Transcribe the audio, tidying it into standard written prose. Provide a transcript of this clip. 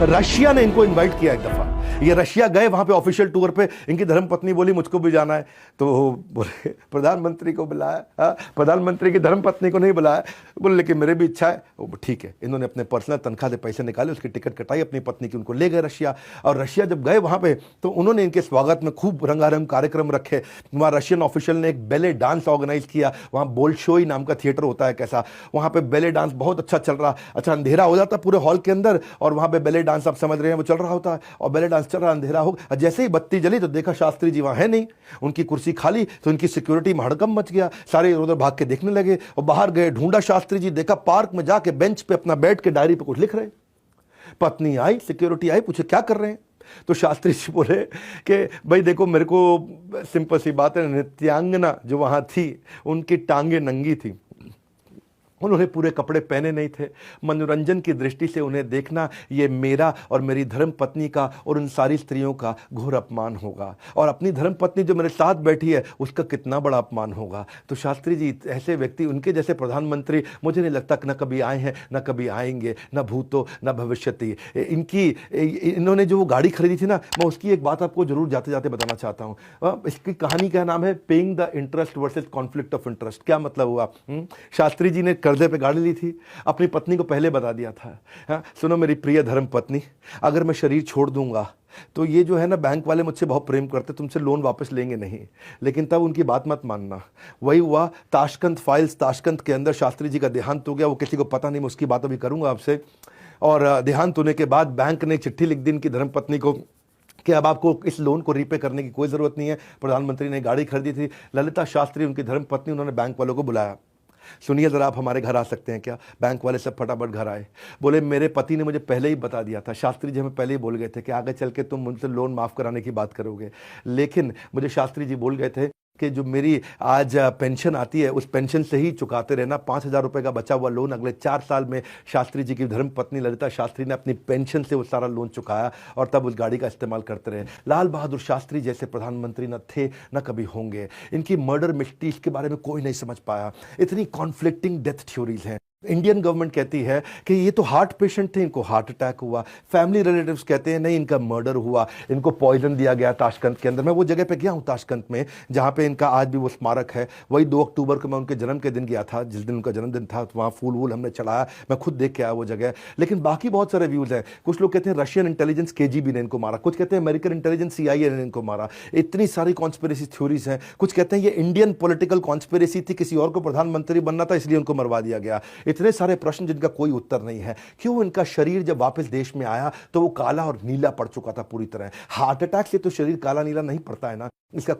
Russia ने इनको invite किया एक दफा। ये रशिया गए वहां पे ऑफिशियल टूर पे, इनकी धर्मपत्नी बोली मुझको भी जाना है, तो बोले प्रधानमंत्री को बुलाया, प्रधानमंत्री की धर्मपत्नी को नहीं बुलाया। बोले लेकिन मेरे भी इच्छा है। ठीक है, इन्होंने अपने पर्सनल तनख्वाह से पैसे निकाले, उसकी टिकट कटाई अपनी पत्नी की, उनको ले गए रशिया। और रशिया जब गए वहां पे तो उन्होंने इनके स्वागत में खूब रंगारंग कार्यक्रम रखे। वहां रशियन ऑफिशियल ने एक बैले डांस ऑर्गेनाइज किया, वहां बोल्शोई नाम का थिएटर होता है कैसा, वहां पे बैले डांस बहुत अच्छा चल रहा। अच्छा, अंधेरा हो जाता पूरे हॉल के अंदर और वहां पे बैले डांस आप समझ रहे हैं वो चल रहा होता है, और बैले डांस चल रहा, अंधेरा हो, जैसे ही बत्ती जली तो देखा शास्त्री जी वहां है नहीं, उनकी कुर्सी खाली। तो इनकी सिक्योरिटी में हड़कंप मच गया, सारे उधर भाग के देखने लगे और बाहर गए, ढूंढा शास्त्री जी, देखा पार्क में जाके बेंच पे अपना बैठ के डायरी पे कुछ लिख रहे। पत्नी आई, सिक्योरिटी आई, पूछे क्या कर रहे हैं? तो शास्त्री जी बोले कि भाई देखो, मेरे को सिंपल सी बात है, नृत्यांगना जो वहां थी उनकी टांगे नंगी थी, उन्होंने पूरे कपड़े पहने नहीं थे। मनोरंजन की दृष्टि से उन्हें देखना ये मेरा और मेरी धर्म पत्नी का और उन सारी स्त्रियों का घोर अपमान होगा, और अपनी धर्म पत्नी जो मेरे साथ बैठी है उसका कितना बड़ा अपमान होगा। तो शास्त्री जी, ऐसे व्यक्ति, उनके जैसे प्रधानमंत्री मुझे नहीं लगता न कभी आए हैं, न कभी आएंगे, न भूतो न भविष्यति। इन्होंने जो वो गाड़ी खरीदी थी ना, मैं उसकी एक बात आपको जरूर जाते जाते बताना चाहता हूँ। इसकी कहानी का नाम है paying the interest versus conflict of interest. क्या मतलब हुआ? शास्त्री जी ने कर्जे पे गाड़ी ली थी, अपनी पत्नी को पहले बता दिया था, हाँ सुनो मेरी प्रिय धर्म पत्नी, अगर मैं शरीर छोड़ दूंगा तो ये जो है ना, बैंक वाले मुझसे बहुत प्रेम करते, तुमसे लोन वापस लेंगे नहीं, लेकिन तब उनकी बात मत मानना। वही हुआ, ताशकंद फाइल्स, ताशकंद के अंदर शास्त्री जी का देहांत हो गया, वो किसी को पता नहीं, मैं उसकी बात अभी करूंगा आपसे। और देहांत होने के बाद बैंक ने चिट्ठी लिख दी इनकी धर्म पत्नी को कि अब आपको इस लोन को रीपे करने की कोई जरूरत नहीं है। प्रधानमंत्री ने गाड़ी खरीदी थी, ललिता शास्त्री उनकी धर्म पत्नी, उन्होंने बैंक वालों को बुलाया, सुनिए जरा, आप हमारे घर आ सकते हैं क्या? बैंक वाले सब फटाफट घर आए, बोले मेरे पति ने मुझे पहले ही बता दिया था, शास्त्री जी हमें पहले ही बोल गए थे कि आगे चल के तुम मुझसे लोन माफ कराने की बात करोगे, लेकिन मुझे शास्त्री जी बोल गए थे कि जो मेरी आज पेंशन आती है उस पेंशन से ही चुकाते रहना, 5,000 रुपए का बचा हुआ लोन अगले 4 साल में शास्त्री जी की धर्म पत्नी ललिता शास्त्री ने अपनी पेंशन से वो सारा लोन चुकाया और तब उस गाड़ी का इस्तेमाल करते रहे। लाल बहादुर शास्त्री जैसे प्रधानमंत्री न थे न कभी होंगे। इनकी मर्डर मिस्ट्रीज के बारे में कोई नहीं समझ पाया, इतनी कॉन्फ्लिक्टिंग डेथ थ्योरीज हैं। इंडियन गवर्नमेंट कहती है कि ये तो हार्ट पेशेंट थे, इनको हार्ट अटैक हुआ, फैमिली रिलेटिव्स कहते हैं नहीं इनका मर्डर हुआ, इनको पॉइजन दिया गया ताशकंद के अंदर। मैं वो जगह पे गया हूँ ताशकंद में जहाँ पे इनका आज भी वो स्मारक है, वही 2 अक्टूबर को मैं उनके जन्म के दिन गया था, जिस दिन उनका जन्मदिन था, तो वहाँ फूल वूल हमने चढ़ाया, मैं खुद देख के आया वो जगह। लेकिन बाकी बहुत सारे व्यूज हैं, कुछ लोग कहते हैं रशियन इंटेलिजेंस KGB ने इनको मारा, कुछ कहते हैं अमेरिकन इंटेलिजेंस CIA ने इनको मारा, इतनी सारी कॉन्स्पिरेसी थ्योरीज हैं। कुछ कहते हैं ये इंडियन पॉलिटिकल कॉन्स्पिरेसी थी, किसी और को प्रधानमंत्री बनना था इसलिए उनको मरवा दिया गया। इतने सारे प्रश्न जिनका कोई उत्तर नहीं है। क्यों इनका शरीर जब वापस देश में आया तो वो काला और नीला पड़ चुका था पूरी तरह। हार्ट अटैक से तो शरीर काला नीला नहीं पड़ता है ना, इसका